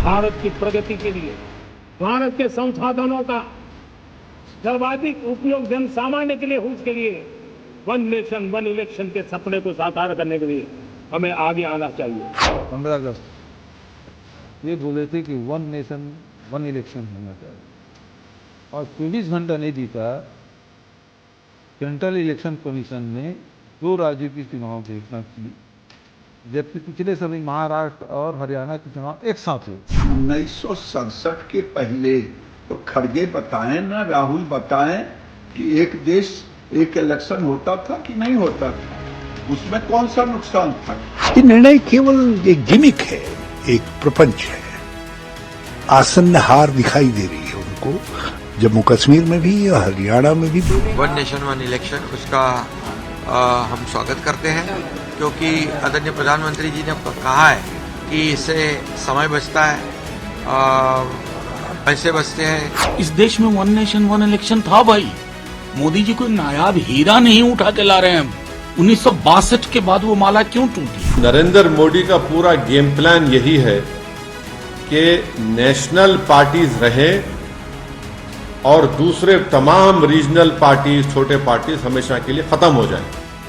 भारत की प्रगति के लिए भारत के संसाधनों का सर्वाधिक उपयोग जन सामान्य के लिए हो, उसके लिए वन नेशन वन इलेक्शन के सपने को साकार करने के लिए हमें आगे आना चाहिए। 15 अगस्त ये बोले थे कि वन नेशन वन इलेक्शन होना चाहिए और 24 घंटा नहीं बीता, सेंट्रल इलेक्शन कमीशन ने 2 राज्यों की चुनाव घोषणा की, जबकि पिछले सभी महाराष्ट्र और हरियाणा के चुनाव एक साथ हुए। 1967 के पहले तो खड़गे बताएं ना राहुल बताएं कि एक देश एक इलेक्शन होता था कि नहीं होता था, उसमें कौन सा नुकसान था। ये निर्णय केवल एक गिमिक है, एक प्रपंच है। आसन्न हार दिखाई दे रही है उनको, जम्मू कश्मीर में भी और हरियाणा में भी। वन नेशन वन इलेक्शन, उसका हम स्वागत करते हैं, क्योंकि आदरणीय प्रधानमंत्री जी ने कहा है कि इससे समय बचता है, पैसे बचते हैं। इस देश में वन नेशन वन इलेक्शन था भाई। मोदी जी कोई नायाब हीरा नहीं उठा के ला रहे हैं। 1962 के बाद वो माला क्यों टूटी? नरेंद्र मोदी का पूरा गेम प्लान यही है कि नेशनल पार्टीज रहें और दूसरे तमाम रीजनल पार्टीज, छोटे पार्टीज हमेशा के लिए खत्म हो जाएं।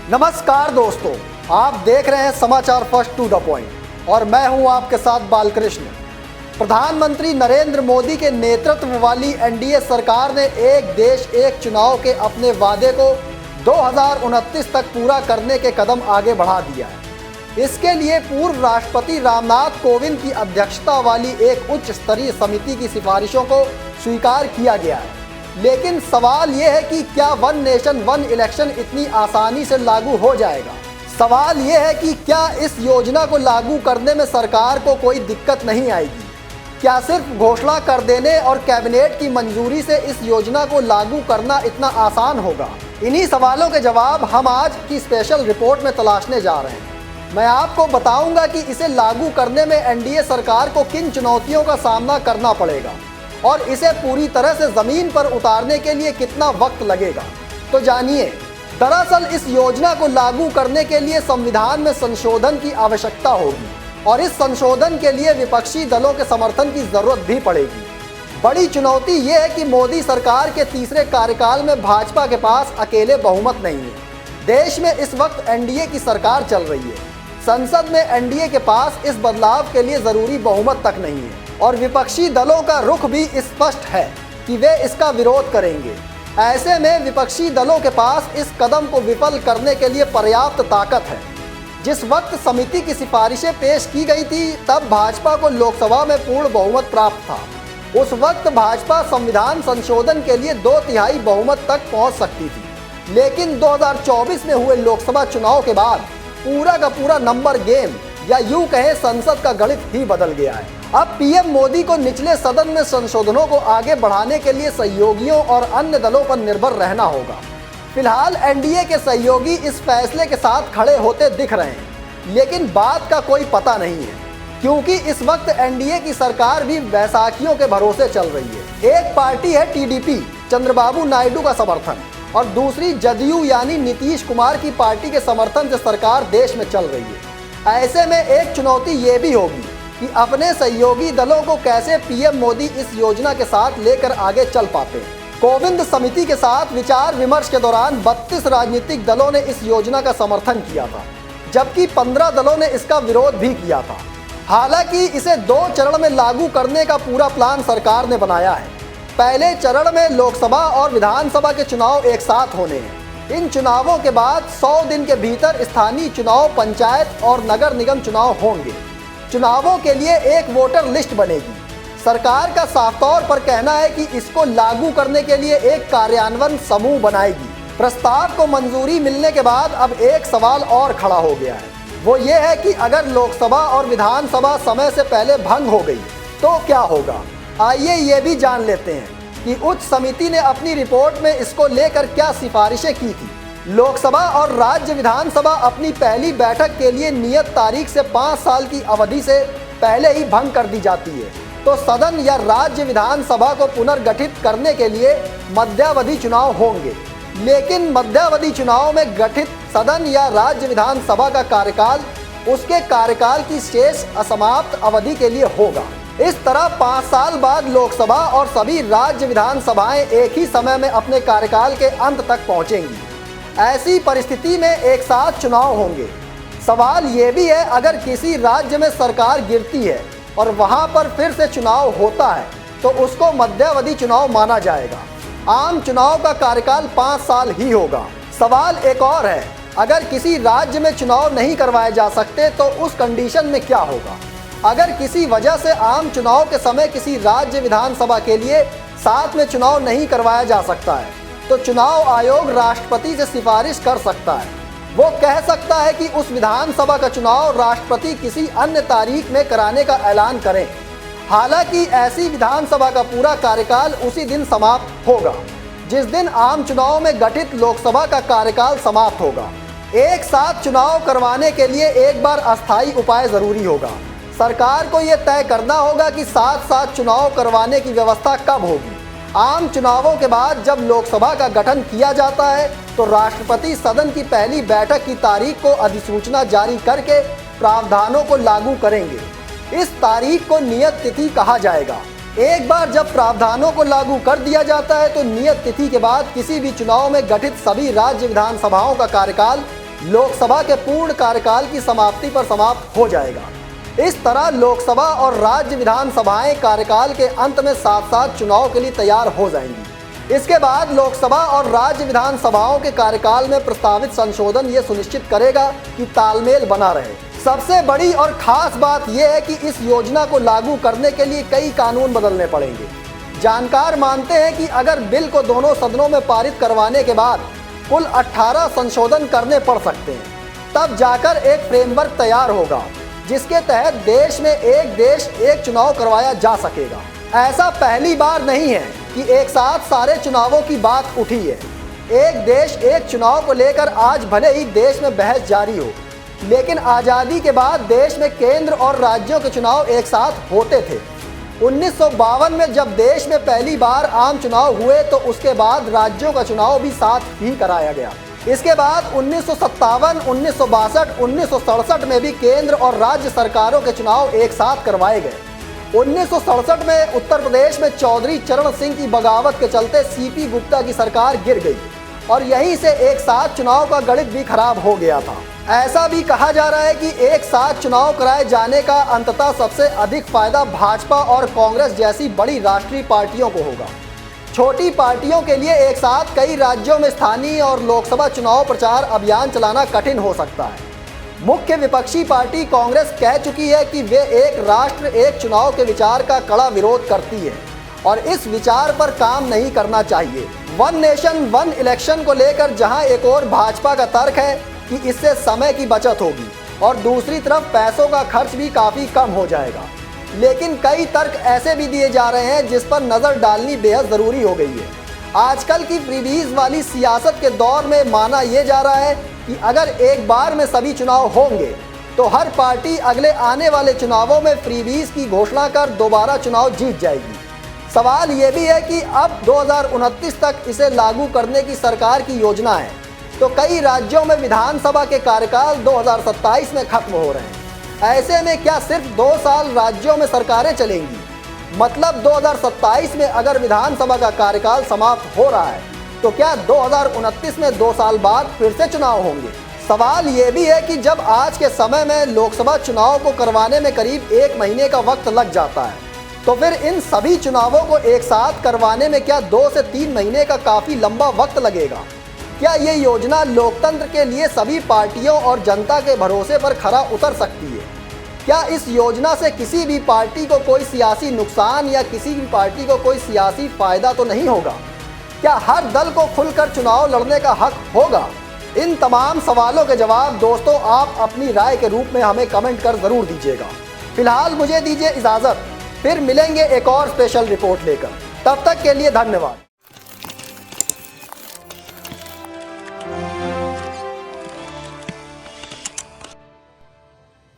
नमस्कार दोस्तों, आप देख रहे हैं समाचार फर्स्ट टू द पॉइंट और मैं हूं आपके साथ बालकृष्ण। प्रधानमंत्री नरेंद्र मोदी के नेतृत्व वाली एनडीए सरकार ने एक देश एक चुनाव के अपने वादे को 2029 तक पूरा करने के कदम आगे बढ़ा दिया है। इसके लिए पूर्व राष्ट्रपति रामनाथ कोविंद की अध्यक्षता वाली एक उच्च स्तरीय समिति की सिफारिशों को स्वीकार किया गया है। लेकिन सवाल ये है कि क्या वन नेशन वन इलेक्शन इतनी आसानी से लागू हो जाएगा? सवाल ये है कि क्या इस योजना को लागू करने में सरकार को कोई दिक्कत नहीं आएगी? क्या सिर्फ घोषणा कर देने और कैबिनेट की मंजूरी से इस योजना को लागू करना इतना आसान होगा? इन्हीं सवालों के जवाब हम आज की स्पेशल रिपोर्ट में तलाशने जा रहे हैं। मैं आपको बताऊंगा कि इसे लागू करने में एनडीए सरकार को किन चुनौतियों का सामना करना पड़ेगा और इसे पूरी तरह से जमीन पर उतारने के लिए कितना वक्त लगेगा। तो जानिए, दरअसल इस योजना को लागू करने के लिए संविधान में संशोधन की आवश्यकता होगी और इस संशोधन के लिए विपक्षी दलों के समर्थन की जरूरत भी पड़ेगी। बड़ी चुनौती ये है कि मोदी सरकार के तीसरे कार्यकाल में भाजपा के पास अकेले बहुमत नहीं है। देश में इस वक्त एनडीए की सरकार चल रही है। संसद में एनडीए के पास इस बदलाव के लिए जरूरी बहुमत तक नहीं है और विपक्षी दलों का रुख भी स्पष्ट है कि वे इसका विरोध करेंगे। ऐसे में विपक्षी दलों के पास इस कदम को विफल करने के लिए पर्याप्त ताकत है। जिस वक्त समिति की सिफारिशें पेश की गई थी, तब भाजपा को लोकसभा में पूर्ण बहुमत प्राप्त था। उस वक्त भाजपा संविधान संशोधन के लिए 2/3 बहुमत तक पहुंच सकती थी। लेकिन 2024 में हुए लोकसभा चुनाव के बाद पूरा का पूरा नंबर गेम, या यूं कहें संसद का गणित ही बदल गया है। अब पीएम मोदी को निचले सदन में संशोधनों को आगे बढ़ाने के लिए सहयोगियों और अन्य दलों पर निर्भर रहना होगा। फिलहाल एनडीए के सहयोगी इस फैसले के साथ खड़े होते दिख रहे हैं, लेकिन बात का कोई पता नहीं है, क्योंकि इस वक्त एनडीए की सरकार भी बैसाखियों के भरोसे चल रही है। एक पार्टी है टीडीपी, चंद्रबाबू नायडू का समर्थन, और दूसरी जदयू यानी नीतीश कुमार की पार्टी के समर्थन से सरकार देश में चल रही है। ऐसे में एक चुनौती ये भी होगी कि अपने सहयोगी दलों को कैसे पीएम मोदी इस योजना के साथ लेकर आगे चल पाते हैं। कोविंद समिति के साथ विचार विमर्श के दौरान 32 राजनीतिक दलों ने इस योजना का समर्थन किया था, जबकि 15 दलों ने इसका विरोध भी किया था। हालांकि इसे 2 चरण में लागू करने का पूरा प्लान सरकार ने बनाया है। पहले चरण में लोकसभा और विधानसभा के चुनाव एक साथ होने हैं। इन चुनावों के बाद 100 दिन के भीतर स्थानीय चुनाव, पंचायत और नगर निगम चुनाव होंगे। चुनावों के लिए एक वोटर लिस्ट बनेगी। सरकार का साफ तौर पर कहना है कि इसको लागू करने के लिए एक कार्यान्वयन समूह बनाएगी। प्रस्ताव को मंजूरी मिलने के बाद अब एक सवाल और खड़ा हो गया है। वो ये है कि अगर लोकसभा और विधानसभा समय से पहले भंग हो गई तो क्या होगा? आइए ये भी जान लेते हैं कि उच्च समिति ने अपनी रिपोर्ट में इसको लेकर क्या सिफारिशें की थी। लोकसभा और राज्य विधानसभा अपनी पहली बैठक के लिए नियत तारीख से 5 साल की अवधि से पहले ही भंग कर दी जाती है, तो सदन या राज्य विधानसभा को पुनर्गठित करने के लिए मध्यावधि चुनाव होंगे। लेकिन मध्यावधि चुनाव में गठित सदन या राज्य विधानसभा का कार्यकाल उसके कार्यकाल की शेष असमाप्त अवधि के लिए होगा। इस तरह 5 साल बाद लोकसभा और सभी राज्य विधानसभाएं एक ही समय में अपने कार्यकाल के अंत तक पहुंचेंगी। ऐसी परिस्थिति में एक साथ चुनाव होंगे। सवाल ये भी है, अगर किसी राज्य में सरकार गिरती है और वहां पर फिर से चुनाव होता है तो उसको मध्यावधि चुनाव माना जाएगा। आम चुनाव का कार्यकाल 5 साल ही होगा। सवाल एक और है, अगर किसी राज्य में चुनाव नहीं करवाए जा सकते तो उस कंडीशन में क्या होगा? अगर किसी वजह से आम चुनाव के समय किसी राज्य विधानसभा के लिए साथ में चुनाव नहीं करवाया जा सकता है तो चुनाव आयोग राष्ट्रपति से सिफारिश कर सकता है। वो कह सकता है कि उस विधानसभा का चुनाव राष्ट्रपति किसी अन्य तारीख में कराने का ऐलान करें। हालांकि ऐसी विधानसभा का पूरा कार्यकाल उसी दिन समाप्त होगा जिस दिन आम चुनाव में गठित लोकसभा का कार्यकाल समाप्त होगा। एक साथ चुनाव करवाने के लिए एक बार अस्थायी उपाय जरूरी होगा। सरकार को यह तय करना होगा कि साथ साथ चुनाव करवाने की व्यवस्था कब होगी। आम चुनावों के बाद जब लोकसभा का गठन किया जाता है तो राष्ट्रपति सदन की पहली बैठक की तारीख को अधिसूचना जारी करके प्रावधानों को लागू करेंगे। इस तारीख को नियत तिथि कहा जाएगा। एक बार जब प्रावधानों को लागू कर दिया जाता है तो नियत तिथि के बाद किसी भी चुनाव में गठित सभी राज्य विधानसभाओं का कार्यकाल लोकसभा के पूर्ण कार्यकाल की समाप्ति पर समाप्त हो जाएगा। इस तरह लोकसभा और राज्य विधानसभाएं कार्यकाल के अंत में साथ साथ चुनाव के लिए तैयार हो जाएंगी। इसके बाद लोकसभा और राज्य विधानसभाओं के कार्यकाल में प्रस्तावित संशोधन ये सुनिश्चित करेगा कि तालमेल बना रहे। सबसे बड़ी और खास बात यह है कि इस योजना को लागू करने के लिए कई कानून बदलने पड़ेंगे। जानकार मानते हैं कि अगर बिल को दोनों सदनों में पारित करवाने के बाद कुल 18 संशोधन करने पड़ सकते हैं, तब जाकर एक फ्रेमवर्क तैयार होगा जिसके तहत देश में एक देश एक चुनाव करवाया जा सकेगा। ऐसा पहली बार नहीं है कि एक साथ सारे चुनावों की बात उठी है। एक देश एक चुनाव को लेकर आज भले ही देश में बहस जारी हो, लेकिन आज़ादी के बाद देश में केंद्र और राज्यों के चुनाव एक साथ होते थे। 1952 में जब देश में पहली बार आम चुनाव हुए तो उसके बाद राज्यों का चुनाव भी साथ ही कराया गया। इसके बाद 1957, 1962, 1967 में भी केंद्र और राज्य सरकारों के चुनाव एक साथ करवाए गए। 1967 में उत्तर प्रदेश में चौधरी चरण सिंह की बगावत के चलते सीपी गुप्ता की सरकार गिर गई और यहीं से एक साथ चुनाव का गणित भी खराब हो गया था। ऐसा भी कहा जा रहा है कि एक साथ चुनाव कराए जाने का अंततः सबसे अधिक फायदा भाजपा और कांग्रेस जैसी बड़ी राष्ट्रीय पार्टियों को होगा। छोटी पार्टियों के लिए एक साथ कई राज्यों में स्थानीय और लोकसभा चुनाव प्रचार अभियान चलाना कठिन हो सकता है। मुख्य विपक्षी पार्टी कांग्रेस कह चुकी है कि वे एक राष्ट्र एक चुनाव के विचार का कड़ा विरोध करती है और इस विचार पर काम नहीं करना चाहिए। वन नेशन वन इलेक्शन को लेकर जहां एक और भाजपा का तर्क है कि इससे समय की बचत होगी और दूसरी तरफ पैसों का खर्च भी काफ़ी कम हो जाएगा, लेकिन कई तर्क ऐसे भी दिए जा रहे हैं जिस पर नज़र डालनी बेहद ज़रूरी हो गई है। आजकल की फ्रीबीज वाली सियासत के दौर में माना यह जा रहा है कि अगर एक बार में सभी चुनाव होंगे तो हर पार्टी अगले आने वाले चुनावों में फ्रीबीज की घोषणा कर दोबारा चुनाव जीत जाएगी। सवाल ये भी है कि अब 2029 तक इसे लागू करने की सरकार की योजना है, तो कई राज्यों में विधानसभा के कार्यकाल 2027 में खत्म हो रहे हैं। ऐसे में क्या सिर्फ 2 साल राज्यों में सरकारें चलेंगी? मतलब 2027 में अगर विधानसभा का कार्यकाल समाप्त हो रहा है तो क्या 2029 में 2 साल बाद फिर से चुनाव होंगे? सवाल ये भी है कि जब आज के समय में लोकसभा चुनाव को करवाने में करीब 1 महीने का वक्त लग जाता है, तो फिर इन सभी चुनावों को एक साथ करवाने में क्या 2 से 3 महीने का काफ़ी लंबा वक्त लगेगा? क्या ये योजना लोकतंत्र के लिए सभी पार्टियों और जनता के भरोसे पर खरा उतर सकती है? क्या इस योजना से किसी भी पार्टी को कोई सियासी नुकसान या किसी भी पार्टी को कोई सियासी फायदा तो नहीं होगा? क्या हर दल को खुलकर चुनाव लड़ने का हक होगा? इन तमाम सवालों के जवाब दोस्तों आप अपनी राय के रूप में हमें कमेंट कर ज़रूर दीजिएगा। फिलहाल मुझे दीजिए इजाज़त, फिर मिलेंगे एक और स्पेशल रिपोर्ट लेकर। तब तक के लिए धन्यवाद।